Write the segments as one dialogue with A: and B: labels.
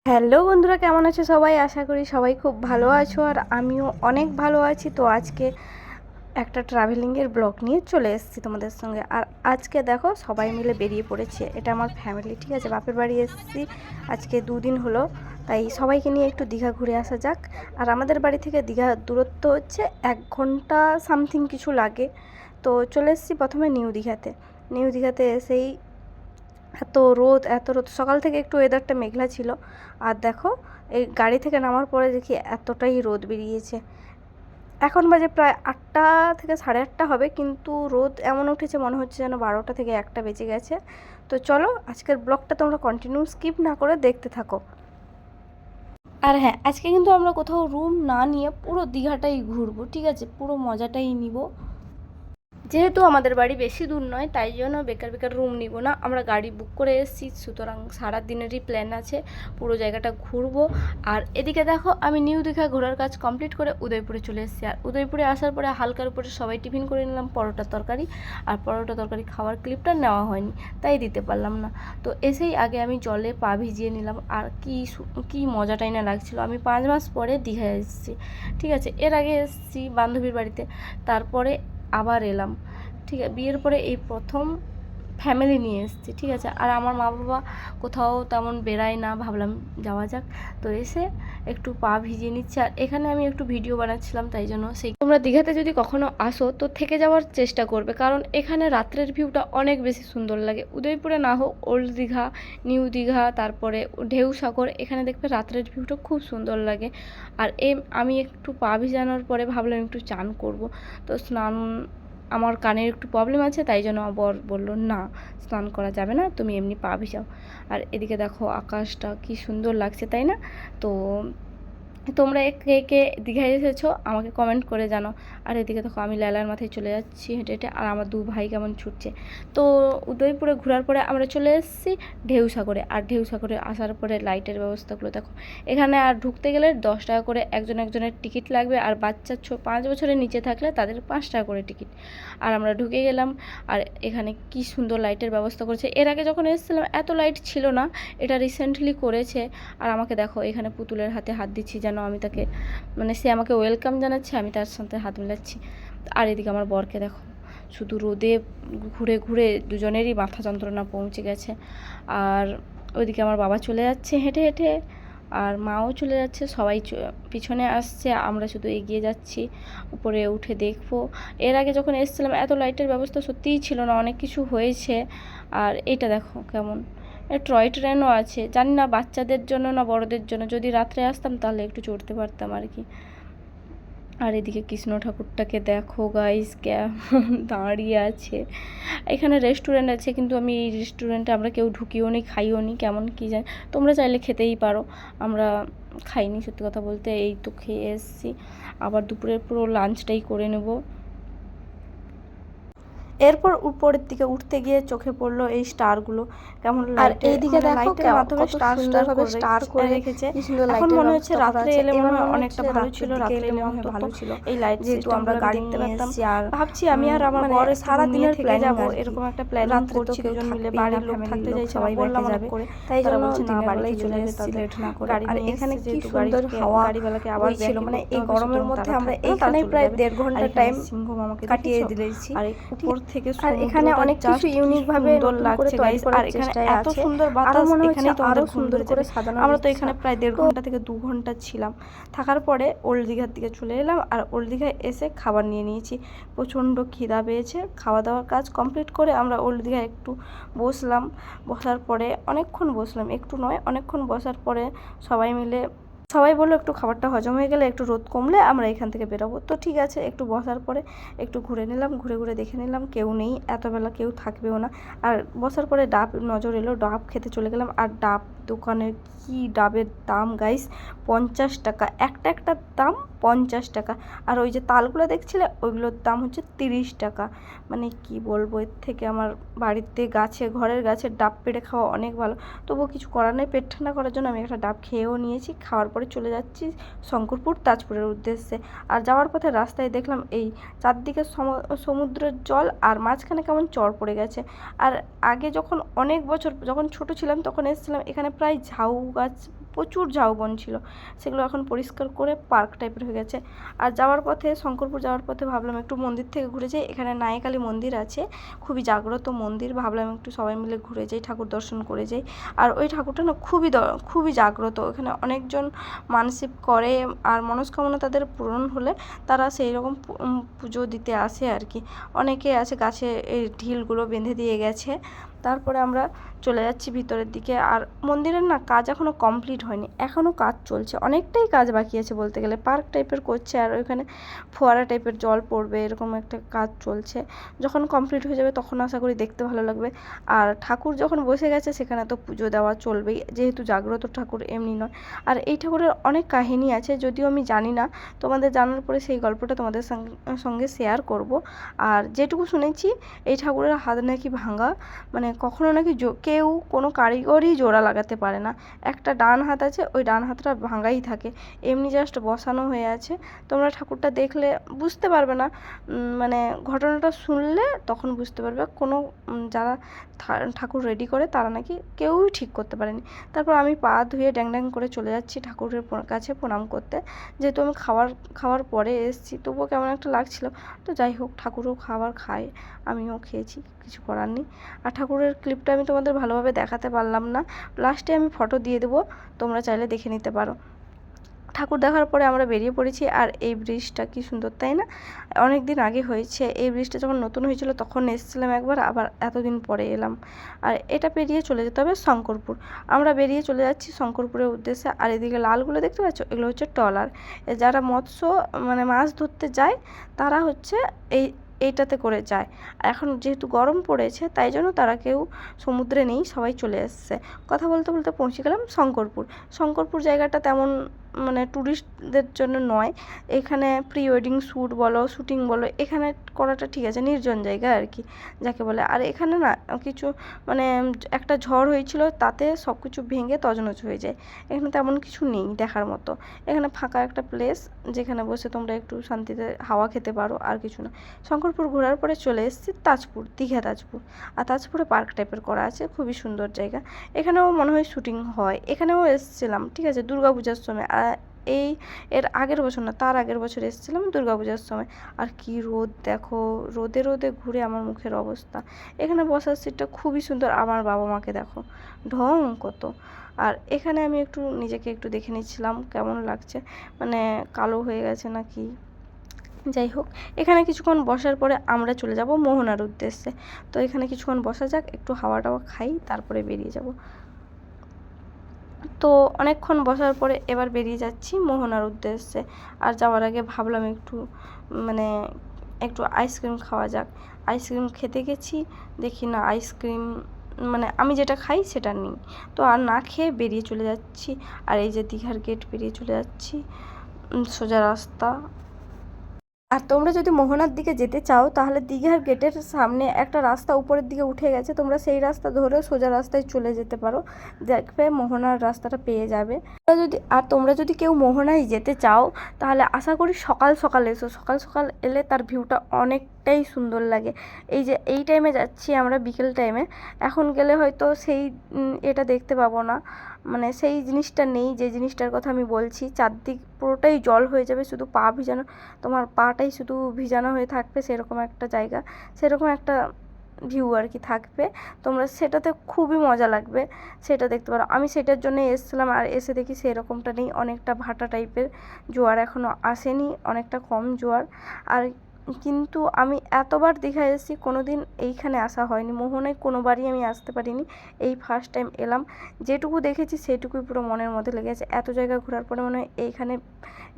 A: Hello বন্ধুরা, কেমন আছো সবাই? আশা করি সবাই খুব ভালো আছো আর আমিও অনেক ভালো আছি। তো আজকে একটা ট্রাভেলিংয়ের ব্লগ নিয়ে চলে এসেছি তোমাদের সঙ্গে। আর আজকে দেখো সবাই মিলে বেরিয়ে পড়েছে। এটা আমার ফ্যামিলি, ঠিক আছে? বাপের বাড়ি এসেছি আজকে 2 দিন হলো, তাই সবাইকে নিয়ে একটু দীঘা ঘুরে আসা যাক। আর আমাদের বাড়ি থেকে দীঘার দূরত্ব হচ্ছে 1 ঘন্টা সামথিং কিছু লাগে। তো চলে এসেছি প্রথমে নিউ দীঘাতে এসেই এত রোদ সকাল থেকে একটু ওয়েদারটা মেঘলা ছিল। আর দেখো এই গাড়ি থেকে নামার পরে দেখি এতটাই রোদ বেরিয়েছে। এখন বাজে প্রায় 8টা থেকে 8:30 হবে, কিন্তু রোদ এমন উঠেছে মনে হচ্ছে যেন 12টা থেকে 1টা বেজে গেছে। তো চলো আজকের ব্লগটা তোমরা কন্টিনিউ স্কিপ না করে দেখতে থাকো। আর হ্যাঁ, আজকে কিন্তু আমরা কোথাও রুম না নিয়ে পুরো দীঘাটাই ঘুরবো, ঠিক আছে? পুরো মজাটাই নিব। যেহেতু আমাদের বাড়ি বেশি দূর নয়, তাই জন্য বেকার বেকার রুম নিব না, আমরা গাড়ি বুক করে এসেছি। সুতরাং সারা দিনেরই প্ল্যান আছে, পুরো জায়গাটা ঘুরবো। আর এদিকে দেখো আমি নিউ দীঘা ঘোরার কাজ কমপ্লিট করে উদয়পুরে চলে এসেছি। আর উদয়পুরে আসার পরে হালকার উপরে সবাই টিফিন করে নিলাম পরোটা তরকারি। আর পরোটা তরকারি খাওয়ার ক্লিপটা নেওয়া হয়নি, তাই দিতে পারলাম না। তো এসেই আগে আমি জলে পা ভিজিয়ে নিলাম। আর কি মজাটাই না লাগছিল। আমি 5 মাস পরে দীঘায় এসেছি, ঠিক আছে? এর আগে এসেছি বান্ধবীর বাড়িতে, তারপরে আবার এলাম, ঠিক আছে? বিয়ের পরে এই প্রথম ফ্যামিলি নিয়ে এসেছি, ঠিক আছে? আর আমার মা বাবা কোথাও তেমন বেড়ায় না, ভাবলাম যাওয়া যাক। তো এসে একটু পা ভিজিয়ে নিচ্ছি। আর এখানে আমি একটু ভিডিও বানাচ্ছিলাম, তাই জন্য তোমরা দীঘাতে যদি কখনো আসো তো থেকে যাওয়ার চেষ্টা করবে, কারণ এখানে রাত্রের ভিউটা অনেক বেশি সুন্দর লাগে। উদয়পুরে না হোক, ওল্ড দীঘা, নিউ দীঘা, তারপরে ঢেউ সাগর, এখানে দেখবে রাত্রের ভিউটা খুব সুন্দর লাগে। আর আমি একটু পা ভিজানোর পরে ভাবলাম একটু চান করব। তো আমার কানের একটু প্রবলেম আছে, তাই জন্য বর বললো না, স্নান করা যাবে না, তুমি এমনি পা ভিজাও। আর এদিকে দেখো আকাশটা কি সুন্দর লাগছে, তাই না? তো তোমরা কে কে দীঘায় এসেছো আমাকে কমেন্ট করে জানো। আর এদিকে দেখো আমি লালার মাথায় চলে যাচ্ছি হেঁটে হেঁটে, আর আমার 2 ভাই কেমন ছুটছে। তো উদয়পুরে ঘোরার পরে আমরা চলে এসেছি ঢেউসাগরে। আর ঢেউসাগরে আসার পরে লাইটের ব্যবস্থাগুলো দেখো। এখানে আর ঢুকতে গেলে 10 টাকা করে একজনের টিকিট লাগবে। আর বাচ্চা 5 বছরের নিচে থাকলে তাদের 5 টাকা করে টিকিট। আর আমরা ঢুকে গেলাম। আর এখানে কি সুন্দর লাইটের ব্যবস্থা করেছে। এর আগে যখন এসেছিলাম এত লাইট ছিল না, এটা রিসেন্টলি করেছে। আর আমাকে দেখো এখানে পুতুলের হাতে হাত দিচ্ছি, যেন আমি তাকে, মানে সে আমাকে ওয়েলকাম জানাচ্ছে, আমি তার সাথে হাত মেলাচ্ছি। আর এদিকে আমার বরকে দেখো, শুধু রোদে ঘুরে ঘুরে দুজনেরই মাথা যন্ত্রণা পৌঁছে গেছে। আর ওইদিকে আমার বাবা চলে যাচ্ছে হেঁটে হেঁটে, আর মাও চলে যাচ্ছে, সবাই পিছনে আসছে, আমরা শুধু এগিয়ে যাচ্ছি। উপরে উঠে দেখবো। এর আগে যখন এসেছিলাম এত লাইটের ব্যবস্থা সত্যিই ছিল না, অনেক কিছু হয়েছে। আর এইটা দেখো কেমন টয় ট্রেনও আছে, জানি না বাচ্চাদের জন্য না বড়দের জন্য। যদি রাত্রে আসতাম তাহলে একটু চড়তে পারতাম আর কি। আর এদিকে কৃষ্ণ ঠাকুরটাকে দেখো গাইস, কেমন দাঁড়িয়ে আছে। এখানে রেস্টুরেন্ট আছে, কিন্তু আমি এই রেস্টুরেন্টে আমরা কেউ ঢুকিও নি, খাইও নি, কেমন কী জানি। তোমরা চাইলে খেতেই পারো, আমরা খাইনি সত্যি কথা বলতে। এই তো খেয়ে এসেছি, আবার দুপুরের পুরো লাঞ্চটাই করে নেব। এরপর উপরের দিকে উঠতে গিয়ে চোখে পড়লো এই স্টারগুলো, কেমন আর এইদিকে দেখো লাইটের মাধ্যমে স্টার করে রেখেছে। এখন মনে হচ্ছে রাত্রে এলে মনে হয় অনেকটা ভালো ছিল, রাত্রে এলে মনে হয় ভালো ছিল এই লাইট, যেহেতু আমরা গাড়ি নিতে পারতাম। আর ভাবছি আমি আর আমার বর সারা দিনের থেকে যাব, এরকম একটা প্ল্যান করছি দুজন মিলে। বাড়ির লোক থাকতে চাইছে, সবাই বললাম যাবে, তাই জন্য দিনের বেলায় চলে এসেছি লেট না করে। আর এখানে কি সুন্দর হাওয়া, গাড়িওয়ালাকে আবার ছিল, মানে এই গরমের মধ্যে আমরা এইখানেই প্রায় 1.5 ঘন্টা টাইম কাটিয়ে দিয়েছি। আর উপর থেকে আর এখানে অনেক কিছু ইউনিক ভাবে লাগছে গাইস। আর এখানে এত সুন্দর বাতাস, এখানেই তোমাদের সুন্দর করে সাজানো। আমরা তো এখানে প্রায় 1.5 ঘন্টা থেকে 2 ঘন্টা ছিলাম। থাকার পরে ওল্ড দীঘার দিকে চলে এলাম। আর ওল্ড দীঘায় এসে খাবার নিয়ে নিয়েছি, প্রচণ্ড খিদা পেয়েছে। খাওয়া দাওয়ার কাজ কমপ্লিট করে আমরা ওল্ড দীঘায় একটু বসলাম। বসার পরে অনেকক্ষণ বসলাম, একটু নয় অনেকক্ষণ বসার পরে সবাই বললো একটু খাবারটা হজম হয়ে গেলে, একটু রোদ কমলে আমরা এখান থেকে বেরোবো। তো ঠিক আছে, একটু বসার পরে একটু ঘুরে নিলাম, ঘুরে ঘুরে দেখে নিলাম কেউ নেই, এতবেলা কেউ থাকবেও না। আর বসার পরে ডাব নজর এলো, ডাব খেতে চলে গেলাম। আর ডাব দোকানে কি ডাবের দাম গাইস, 50 টাকা একটার দাম 50 টাকা। আর ওই যে তালগুলো দেখছিলে ওইগুলোর দাম হচ্ছে 30 টাকা। মানে কি বলবো, এর থেকে আমার বাড়িতে ঘরের গাছের ডাব পেড়ে খাওয়া অনেক ভালো। তবুও কিছু করার নেই, পেট ঠান্ডা করার জন্য আমি একটা ডাব খেয়েও নিয়েছি। খাওয়ার পরে চলে যাচ্ছি শঙ্করপুর তাজপুরের উদ্দেশ্যে। আর যাওয়ার পথে রাস্তায় দেখলাম এই চারদিকে সমুদ্রের জল, আর মাঝখানে কেমন চর পড়ে গেছে। আর আগে যখন অনেক বছর যখন ছোট ছিলাম তখন এসেছিলাম, এখানে প্রায় ঝাউ গাছ প্রচুর ঝাউবন ছিল, সেগুলো এখন পরিষ্কার করে পার্ক টাইপের হয়ে গেছে। আর যাওয়ার পথে, শঙ্করপুর যাওয়ার পথে ভাবলাম একটু মন্দির থেকে ঘুরে যাই। এখানে নায়িকালী মন্দির আছে, খুবই জাগ্রত মন্দির, ভাবলাম একটু সবাই মিলে ঘুরে যাই, ঠাকুর দর্শন করে যাই। আর ওই ঠাকুরটা না খুবই জাগ্রত, এখানে অনেকজন মানসিক করে আর মনস্কামনা তাদের পূরণ হলে তারা সেই রকম পুজো দিতে আসে আর কি। অনেকে আছে গাছে এই ঢিলগুলো বেঁধে দিয়ে গেছে। তারপরে আমরা চলে যাচ্ছি ভিতরের দিকে। আর মন্দিরের না কাজ এখনও কমপ্লিট হয়নি, এখনও কাজ চলছে, অনেকটাই কাজ বাকি আছে বলতে গেলে। পার্ক টাইপের করছে আর ওইখানে ফোয়ারা টাইপের জল পড়বে, এরকম একটা কাজ চলছে। যখন কমপ্লিট হয়ে যাবে তখন আশা করি দেখতে ভালো লাগবে। আর ঠাকুর যখন বসে গেছে সেখানে তো পুজো দেওয়া চলবেই, যেহেতু জাগ্রত ঠাকুর, এমনি নয়। আর এই ঠাকুরের অনেক কাহিনী আছে, যদিও আমি জানি না, তোমাদের জানার পরে সেই গল্পটা তোমাদের সঙ্গে শেয়ার করব। আর যেটুকু শুনেছি, এই ঠাকুরের হাত নাকি ভাঙা, মানে কখনো নাকি কেউ কোনো কারিগরই জোড়া লাগাতে পারে না। একটা ডান হাত আছে, ওই ডান হাতটা ভাঙাই থাকে, এমনি জাস্ট বসানো হয়ে আছে। তোমরা ঠাকুরটা দেখলে বুঝতে পারবে না, মানে ঘটনাটা শুনলে তখন বুঝতে পারবে। কোনো যারা ঠাকুর রেডি করে তারা নাকি কেউই ঠিক করতে পারেনি। তারপর আমি পা ধুয়ে ড্যাং ড্যাং করে চলে যাচ্ছি ঠাকুরের কাছে প্রণাম করতে। যেহেতু আমি খাওয়ার পরে এসেছি, তবুও কেমন একটা লাগছিল। তো যাই হোক, ঠাকুরও খাবার খায়, আমিও খেয়েছি, কিছু করার নেই। আর ঠাকুরের ক্লিপটা আমি তোমাদের ভালোভাবে দেখাতে পারলাম না, লাস্টে আমি ফটো দিয়ে দেবো, তোমরা চাইলে দেখে নিতে পারো। ঠাকুর দেখার পরে আমরা বেরিয়ে পড়েছি। আর এই ব্রিজটা কি সুন্দর, তাই না? অনেক দিন আগে হয়েছে এই ব্রিজটা, যখন নতুন হয়েছিল তখন এসেছিলাম একবার, আবার এতদিন পরে এলাম। আর এটা পেরিয়ে চলে যেতে হবে শঙ্করপুর। আমরা বেরিয়ে চলে যাচ্ছি শঙ্করপুরের উদ্দেশ্যে। আর এদিকে লালগুলো দেখতে পাচ্ছ, এগুলো হচ্ছে ট্রলার। যারা মৎস্য মানে মাছ ধরতে যায় তারা হচ্ছে এইটাতে করে যায়। এখন যেহেতু গরম পড়েছে তাই জন্য তারা কেউ সমুদ্রে নেই, সবাই চলে এসছে। কথা বলতে বলতে পৌঁছে গেলাম শঙ্করপুর জায়গাটা তেমন মানে ট্যুরিস্টদের জন্য নয়। এখানে প্রি ওয়েডিং শ্যুট বলো, শ্যুটিং বলো, এখানে করাটা ঠিক আছে, নির্জন জায়গা আর কি যাকে বলে। আর এখানে না কিছু মানে একটা ঝড় হয়েছিল, তাতে সব কিছু ভেঙে তছনছ হয়ে যায়। এখানে তেমন কিছু নেই দেখার মতো। এখানে ফাঁকা একটা প্লেস, যেখানে বসে তোমরা একটু শান্তিতে হাওয়া খেতে পারো, আর কিছু না। শঙ্করপুর ঘোরার পরে চলে এসেছি তাজপুর, দীঘা তাজপুর। আর তাজপুরে পার্ক টাইপের করা আছে, খুবই সুন্দর জায়গা। এখানেও মনে হয় শ্যুটিং হয়, এখানেও এসেছিলাম, ঠিক আছে, দুর্গাপূজার সময়। এর আগের বছর না, তার আগের বছর এসেছিলাম দুর্গাপূজার সময়। আর কি রোদ দেখো, রোদে ঘুরে আমার মুখের অবস্থা। এখানে বসার সিটটা খুবই সুন্দর, আমার বাবা মাকে দেখো ঢং কত। আর এখানে আমি একটু নিজেকে একটু দেখে নিচ্ছিলাম কেমন লাগছে, মানে কালো হয়ে গেছে নাকি। যাই হোক, এখানে কিছুক্ষণ বসার পরে আমরা চলে যাব মোহনার উদ্দেশ্যে। তো এখানে কিছুক্ষণ বসা যাক, একটু হাওয়া টাওয়া খাই, তারপরে বেরিয়ে যাব। তো অনেকক্ষণ বসার পরে এবার বেরিয়ে যাচ্ছি মোহনার উদ্দেশ্যে। আর যাওয়ার আগে ভাবলাম মানে একটু আইসক্রিম খাওয়া যাক। আইসক্রিম খেতে গেছি, দেখি না আইসক্রিম মানে আমি যেটা খাই সেটা নেই। তো আর না খেয়ে বেরিয়ে চলে যাচ্ছি। আর এই যে দীঘার গেট পেরিয়ে চলে যাচ্ছি, সোজা রাস্তা। আর তোমরা যদি মোহনার দিকে যেতে চাও তাহলে দীঘার গেটের সামনে একটা রাস্তা উপরের দিকে উঠে গেছে, তোমরা সেই রাস্তা ধরে সোজা রাস্তায় চলে যেতে পারো, দেখবে মোহনার রাস্তাটা পেয়ে যাবে। তোমরা যদি কেউ মোহনায় যেতে চাও তাহলে আশা করি সকাল সকাল এসো, সকাল সকাল এলে তার ভিউটা অনেকটাই সুন্দর লাগে। এই যে এই টাইমে যাচ্ছি আমরা, বিকেল টাইমে, এখন গেলে হয়তো সেই এটা দেখতে পাবো না, মানে সেই জিনিসটা নেই যে জিনিসটার কথা আমি বলছি। চারদিক পুরোটাই জল হয়ে যাবে, শুধু পা ভিজানো, তোমার পাটাই শুধু ভিজানো হয়ে থাকবে, সেরকম একটা জায়গা, সেরকম একটা ভিউ আর কি থাকবে। তোমরা সেটাতে খুবই মজা লাগবে, সেটা দেখতে পারো। আমি সেটার জন্য এসেছিলাম, আর এসে দেখি সেরকমটা নেই, অনেকটা ভাটা টাইপের, জোয়ার এখনও আসেনি, অনেকটা কম জোয়ার। আর কিন্তু আমি এতবার দীঘায় এসেছি, কোনো দিন এইখানে আসা হয়নি, মোহনায় কোনোবারই আমি আসতে পারিনি, এই ফার্স্ট টাইম এলাম। যেটুকু দেখেছি সেটুকুই পুরো মনের মধ্যে লেগেছে। এত জায়গা ঘোরার পরে মনে হয়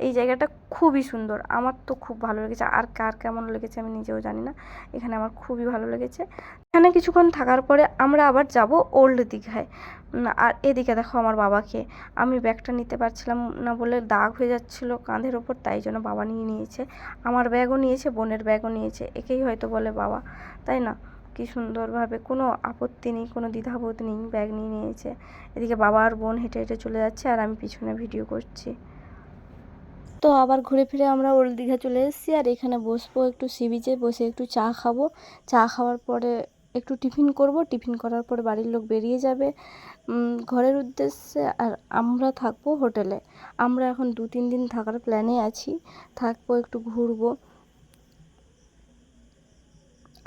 A: এই জায়গাটা খুবই সুন্দর, আমার তো খুব ভালো লেগেছে। আর কার কেমন লেগেছে আমি নিজেও জানি না, এখানে আমার খুবই ভালো লেগেছে। এখানে কিছুক্ষণ থাকার পরে আমরা আবার যাব ওল্ড দীঘায়। আর এদিকে দেখো আমার বাবাকে, আমি ব্যাগটা নিতে পারছিলাম না বলে দাগ হয়ে যাচ্ছিলো কাঁধের ওপর, তাই জন্য বাবা নিয়ে নিয়েছে। আমার ব্যাগও নিয়েছে, বোনের ব্যাগও নিয়েছে, একেই হয়তো বলে বাবা, তাই না? কি সুন্দরভাবে, কোনো আপত্তি নেই, কোনো দ্বিধাবোধ নেই, ব্যাগ নিয়ে নিয়েছে। এদিকে বাবা আর বোন হেঁটে হেঁটে চলে যাচ্ছে, আর আমি পিছনে ভিডিও করছি। তো আবার ঘুরে ফিরে আমরা ওল্ড দীঘা চলে এসেছি। আর এখানে বসবো একটু সি বিচে, বসে একটু চা খাবো। চা খাওয়ার পরে একটু টিফিন করব, টিফিন করার পরে বাড়ির লোক বেরিয়ে যাবে। ঘরের উদ্দেশ্যে, আর আমরা থাকবো হোটেলে। আমরা এখন 2-3 দিন থাকার প্ল্যানে আছি, থাকবো, একটু ঘুরবো।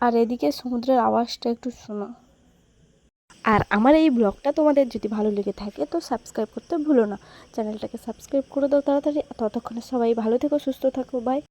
A: আর এদিকে সমুদ্রের আওয়াজটা একটু শোনো। আর আমার এই ব্লগটা তোমাদের যদি ভালো লেগে থাকে তো সাবস্ক্রাইব করতে ভুলো না, চ্যানেলটাকে সাবস্ক্রাইব করে দাও তাড়াতাড়ি। ততক্ষণে সবাই ভালো থেকো, সুস্থ থাকো, বাই।